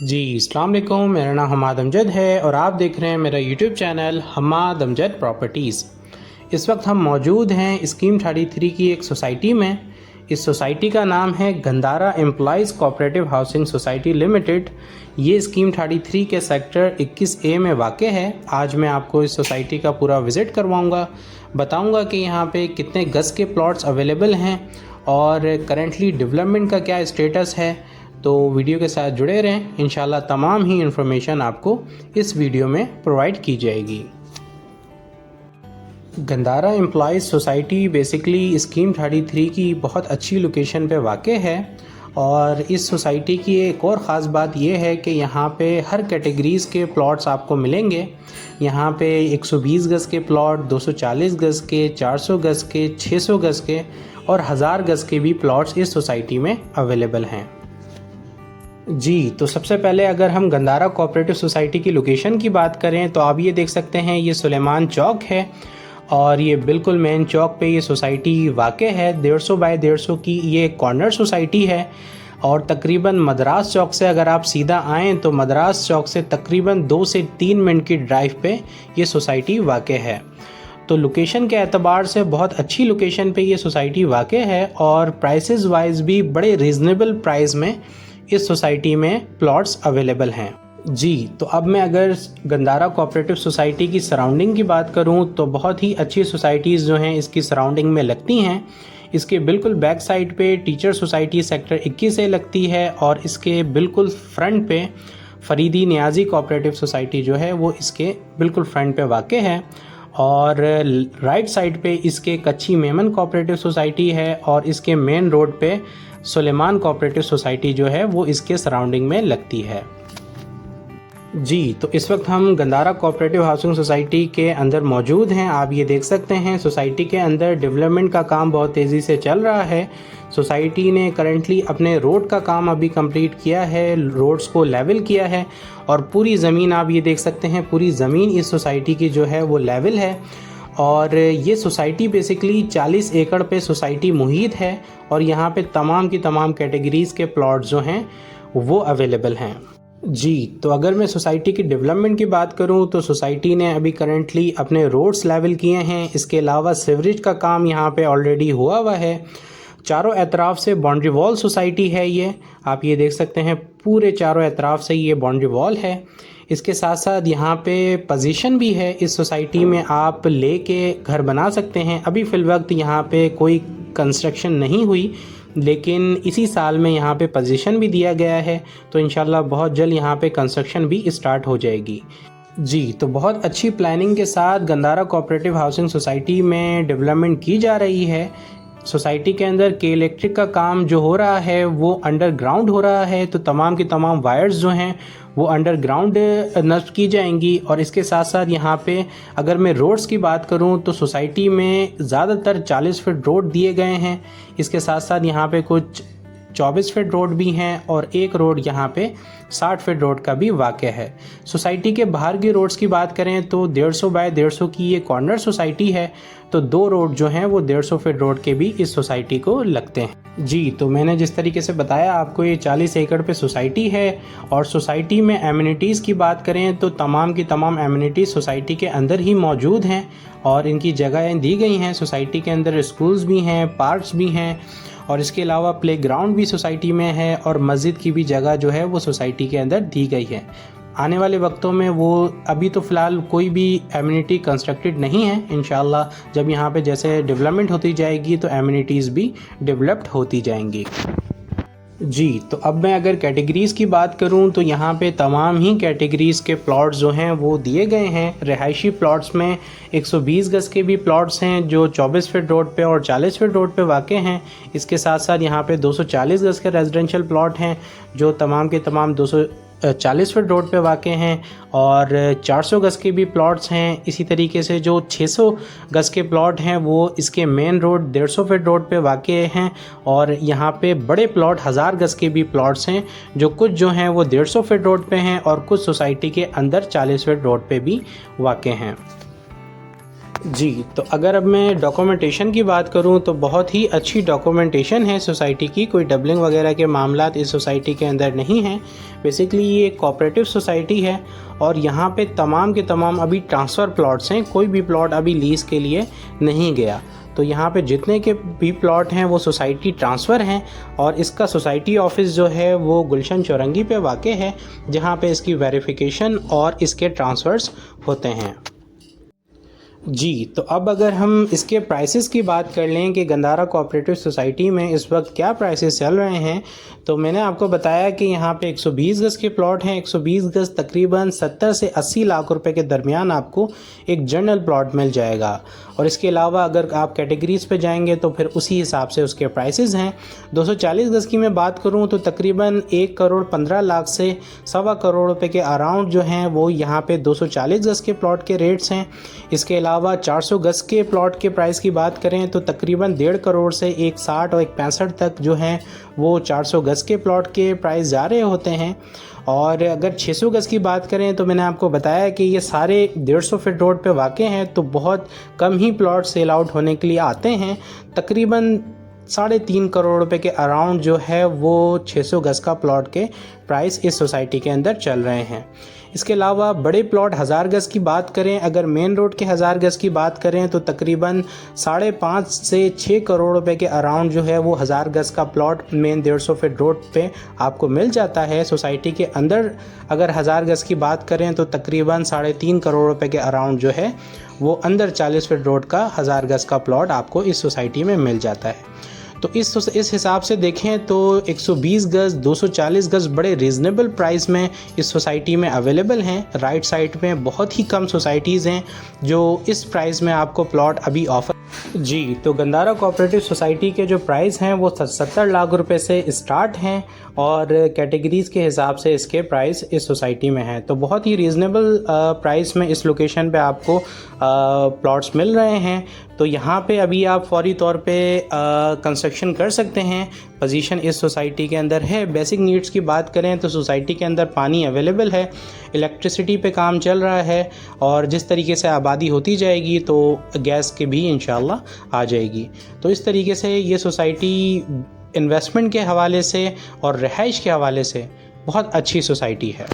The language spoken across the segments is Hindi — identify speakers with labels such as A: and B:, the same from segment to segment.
A: जी अस्सलाम वालेकुम, मेरा नाम हमाद अमजद है और आप देख रहे हैं मेरा YouTube channel Hamad Amjad properties. इस वक्त हम मौजूद हैं स्कीम 33 की एक सोसाइटी में। इस सोसाइटी का नाम है Gandhara employees cooperative housing society limited. ये स्कीम 33 के सेक्टर 21A में वाक़ है। आज मैं आपको इस सोसाइटी का पूरा विज़िट करवाऊँगा, बताऊँगा कि यहाँ पे कितने गज़ के प्लॉट्स अवेलेबल हैं और करेंटली डेवलपमेंट का क्या स्टेटस है। तो वीडियो के साथ जुड़े रहें, इंशाल्लाह तमाम ही इन्फॉर्मेशन आपको इस वीडियो में प्रोवाइड की जाएगी। Gandhara employees society basically scheme 33 की बहुत अच्छी लोकेशन पे वाक़ है और इस सोसाइटी की एक और ख़ास बात यह है कि यहाँ पे हर कैटेगरीज़ के प्लॉट्स आपको मिलेंगे। यहाँ पे 120 गज़ के प्लॉट, 240 गज़ के, 400 गज़ के, 600 गज़ के और 1000 गज़ के भी प्लॉट्स इस सोसाइटी में अवेलेबल हैं। जी, तो सबसे पहले अगर हम गंदारा कोऑपरेटिव सोसाइटी की लोकेशन की बात करें तो आप ये देख सकते हैं, ये सुलेमान चौक है और ये बिल्कुल मेन चौक पे ये सोसाइटी वाक़ है। 150 बाय 150 की ये कॉर्नर सोसाइटी है और तकरीबन मद्रास चौक से अगर आप सीधा आएँ तो मद्रास चौक से तकरीबन 2 से 3 मिनट की ड्राइव पे ये सोसाइटी वाक़ है। तो लोकेशन के एतबार से बहुत अच्छी लोकेशन पे ये सोसाइटी वाक़ है और प्राइसेस वाइज भी बड़े रीज़नेबल प्राइस में इस सोसाइटी में प्लॉट्स अवेलेबल हैं। जी, तो अब मैं अगर गंदारा कोऑपरेटिव सोसाइटी की सराउंडिंग की बात करूं तो बहुत ही अच्छी सोसाइटीज़ जो हैं इसकी सराउंडिंग में लगती हैं। इसके बिल्कुल बैक साइड पे टीचर सोसाइटी सेक्टर 21 से लगती है और इसके बिल्कुल फ्रंट पे फरीदी नियाजी कोऑपरेटिव सोसाइटी जो है वो इसके बिल्कुल फ्रंट पे वाक़ है और राइट साइड पे इसके कच्ची मेमन कोऑपरेटिव सोसाइटी है और इसके मेन रोड पे सुलेमान कोऑपरेटिव सोसाइटी जो है वो इसके सराउंडिंग में लगती है। जी, तो इस वक्त हम गंदारा कोऑपरेटिव हाउसिंग सोसाइटी के अंदर मौजूद हैं। आप ये देख सकते हैं सोसाइटी के अंदर डेवलपमेंट का काम बहुत तेज़ी से चल रहा है। सोसाइटी ने करंटली अपने रोड का काम अभी कंप्लीट किया है, रोड्स को लेवल किया है और पूरी ज़मीन आप ये देख सकते हैं, पूरी ज़मीन इस सोसाइटी की जो है वो लेवल है और ये सोसाइटी बेसिकली 40 एकड़ पे सोसाइटी मुहित है और यहाँ पे तमाम की तमाम कैटेगरीज़ के प्लॉट जो हैं वो अवेलेबल हैं। जी, तो अगर मैं सोसाइटी की डेवलपमेंट की बात करूं तो सोसाइटी ने अभी करंटली अपने रोड्स लेवल किए हैं। इसके अलावा सीवरेज का काम यहाँ पे ऑलरेडी हुआ हुआ है। चारों एतराफ़ से बाउंड्री वॉल सोसाइटी है ये, आप ये देख सकते हैं पूरे चारों एतराफ़ से ये बाउंड्री वॉल है। इसके साथ साथ यहाँ पे पोजीशन भी है इस सोसाइटी में, आप लेके घर बना सकते हैं। अभी फ़िलवक्त यहाँ पे कोई कंस्ट्रक्शन नहीं हुई लेकिन इसी साल में यहाँ पे पोजीशन भी दिया गया है तो इंशाल्लाह बहुत जल्द यहाँ पे कंस्ट्रक्शन भी स्टार्ट हो जाएगी। जी, तो बहुत अच्छी प्लानिंग के साथ गंदारा कोऑपरेटिव हाउसिंग सोसाइटी में डेवलपमेंट की जा रही है। सोसाइटी के अंदर के इलेक्ट्रिक का काम जो हो रहा है वो अंडरग्राउंड हो रहा है, तो तमाम की तमाम वायर्स जो हैं वो अंडरग्राउंड नस्ब की जाएंगी। और इसके साथ साथ यहाँ पे अगर मैं रोड्स की बात करूँ तो सोसाइटी में ज़्यादातर 40 फीट रोड दिए गए हैं। इसके साथ साथ यहाँ पे कुछ 24 फीट रोड भी हैं और एक रोड यहाँ पे 60 फीट रोड का भी वाक़ है। सोसाइटी के बाहर की रोड्स की बात करें तो 150 बाय 150 की ये कॉर्नर सोसाइटी है, तो 2 रोड जो हैं वो 150 फीट रोड के भी इस सोसाइटी को लगते हैं। जी, तो मैंने जिस तरीके से बताया आपको, ये 40 एकड़ पे सोसाइटी है और सोसाइटी में एमिनिटीज़ की बात करें तो तमाम की तमाम एमिनिटीज़ सोसाइटी के अंदर ही मौजूद हैं और इनकी जगहें दी गई हैं। सोसाइटी के अंदर स्कूल्स भी हैं, पार्क्स भी हैं और इसके अलावा प्लेग्राउंड भी सोसाइटी में है और मस्जिद की भी जगह जो है वो सोसाइटी के अंदर दी गई है। आने वाले वक्तों में वो अभी तो फ़िलहाल कोई भी एमिनिटी कंस्ट्रक्टेड नहीं है। इंशाल्लाह जब यहाँ पे जैसे डेवलपमेंट होती जाएगी तो एमिनिटीज़ भी डेवलप्ड होती जाएंगी। जी, तो अब मैं अगर कैटेगरीज़ की बात करूं तो यहाँ पे तमाम ही कैटेगरीज़ के प्लॉट्स जो हैं वो दिए गए हैं। रिहायशी प्लॉट्स में 120 गज़ के भी प्लॉट्स हैं जो 24 फीट रोड पे और 40 फीट रोड पे वाक़ हैं। इसके साथ साथ यहाँ पे 240 गज़ के रेजिडेंशियल प्लॉट हैं जो तमाम के तमाम 240 फीट रोड पे वाक़ हैं और 400 गज़ के भी प्लॉट्स हैं। इसी तरीके से जो 600 गज़ के प्लॉट हैं वो इसके मेन रोड 150 फीट रोड पे वाक़ हैं और यहाँ पे बड़े प्लॉट 1000 गज़ के भी प्लॉट्स हैं जो कुछ जो हैं वो 150 फीट रोड पे हैं और कुछ सोसाइटी के अंदर 40 फीट रोड पे भी वाक़ हैं। जी, तो अगर अब मैं डॉक्यूमेंटेशन की बात करूं तो बहुत ही अच्छी डॉक्यूमेंटेशन है सोसाइटी की। कोई डबलिंग वगैरह के मामलात इस सोसाइटी के अंदर नहीं हैं। बेसिकली ये एक कोऑपरेटिव सोसाइटी है और यहाँ पे तमाम के तमाम अभी ट्रांसफ़र प्लॉट्स हैं। कोई भी प्लॉट अभी लीज़ के लिए नहीं गया। तो यहाँ पे जितने के भी प्लॉट हैं वो सोसाइटी ट्रांसफ़र हैं और इसका सोसाइटी ऑफिस जो है वो गुलशन चौरंगी पे वाक़े है, जहाँ पे इसकी वेरिफिकेशन और इसके ट्रांसफ़र्स होते हैं। जी, तो अब अगर हम इसके प्राइसेस की बात कर लें कि गंदारा कोऑपरेटिव सोसाइटी में इस वक्त क्या प्राइसेस चल रहे हैं, तो मैंने आपको बताया कि यहाँ पे 120 गज़ के प्लॉट हैं। 120 गज़ तकरीबन 70 से 80 लाख रुपए के दरमियान आपको एक जनरल प्लॉट मिल जाएगा। और इसके अलावा अगर आप कैटेगरीज़ पे जाएंगे तो फिर उसी हिसाब से उसके प्राइसेस हैं। 240 गज़ की मैं बात करूँ तो तकरीबन 1 करोड़ 15 लाख से 1.25 करोड़ रुपए के अराउंड जो हैं वो यहाँ पे 240 गज़ के प्लॉट के रेट्स हैं। इसके अलावा 400 गज़ के प्लॉट के प्राइस की बात करें तो तकरीबन 1.5 करोड़ से 160 और 165 तक जो हैं वो 400 गज़ के प्लॉट के प्राइस जा रहे होते हैं। और अगर 600 गज़ की बात करें तो मैंने आपको बताया कि ये सारे 150 फीट रोड पे वाक़े हैं, तो बहुत कम ही प्लॉट सेल आउट होने के लिए आते हैं। तकरीबन 3.5 करोड़ रुपए के अराउंड जो है वो 600 गज़ का प्लॉट के प्राइस इस सोसाइटी के अंदर चल रहे हैं। इसके अलावा बड़े प्लॉट 1000 गज़ की बात करें, अगर मेन रोड के 1000 गज़ की बात करें तो तकरीबन 5.5 से 6 करोड़ रुपए के अराउंड जो है वो 1000 गज़ का प्लॉट मेन 150 फीट रोड पे आपको मिल जाता है। सोसाइटी के अंदर अगर 1000 गज़ की बात करें तो तकरीबन 3.5 करोड़ रुपए के अराउंड जो है वो अंदर 40 फीट रोड का 1000 गज़ का प्लॉट आपको इस सोसाइटी में मिल जाता है। तो इस हिसाब से देखें तो 120 गज़ 240 गज़ बड़े रीज़नेबल प्राइस में इस सोसाइटी में अवेलेबल हैं। राइट साइड में बहुत ही कम सोसाइटीज़ हैं जो इस प्राइस में आपको प्लॉट अभी ऑफ़र। जी, तो गंदारा कोऑपरेटिव सोसाइटी के जो प्राइस हैं वो 70 लाख रुपए से स्टार्ट हैं और कैटेगरीज़ के हिसाब से इसके प्राइस इस सोसाइटी में हैं। तो बहुत ही रीज़नेबल प्राइस में इस लोकेशन पे आपको प्लॉट्स मिल रहे हैं। तो यहाँ पे अभी आप फौरी तौर पे कंस्ट्रक्शन कर सकते हैं। पोजीशन इस सोसाइटी के अंदर है। बेसिक नीड्स की बात करें तो सोसाइटी के अंदर पानी अवेलेबल है, इलेक्ट्रिसिटी पे काम चल रहा है और जिस तरीके से आबादी होती जाएगी तो गैस की भी इंशाल्लाह आ जाएगी। तो इस तरीके से ये सोसाइटी इन्वेस्टमेंट के हवाले से और रिहाइश के हवाले से बहुत अच्छी सोसाइटी है।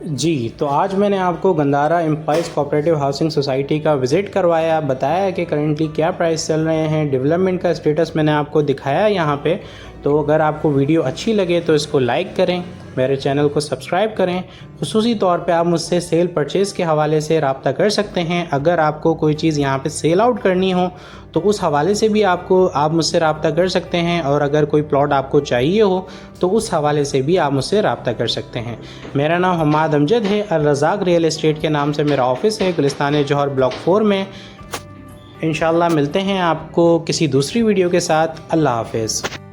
A: जी, तो आज मैंने आपको Gandhara employees cooperative housing society का विज़िट करवाया, बताया कि करंटली क्या प्राइस चल रहे हैं, डेवलपमेंट का स्टेटस मैंने आपको दिखाया यहाँ पे। तो अगर आपको वीडियो अच्छी लगे तो इसको लाइक करें, मेरे चैनल को सब्सक्राइब करें। खुसूसी तौर पे आप मुझसे सेल परचेज़ के हवाले से रब्ता कर सकते हैं। अगर आपको कोई चीज़ यहाँ पे सेल आउट करनी हो तो उस हवाले से भी आप मुझसे रब्ता कर सकते हैं और अगर कोई प्लॉट आपको चाहिए हो तो उस हवाले से भी आप मुझसे रब्ता कर सकते हैं। मेरा नाम हम्माद अमजद है। अल रज़ाक रियल एस्टेट के नाम से मेरा ऑफ़िस है गुलिस्तान जौहर ब्लॉक 4 में। इंशाल्लाह मिलते हैं आपको किसी दूसरी वीडियो के साथ। अल्लाह हाफ़िज़।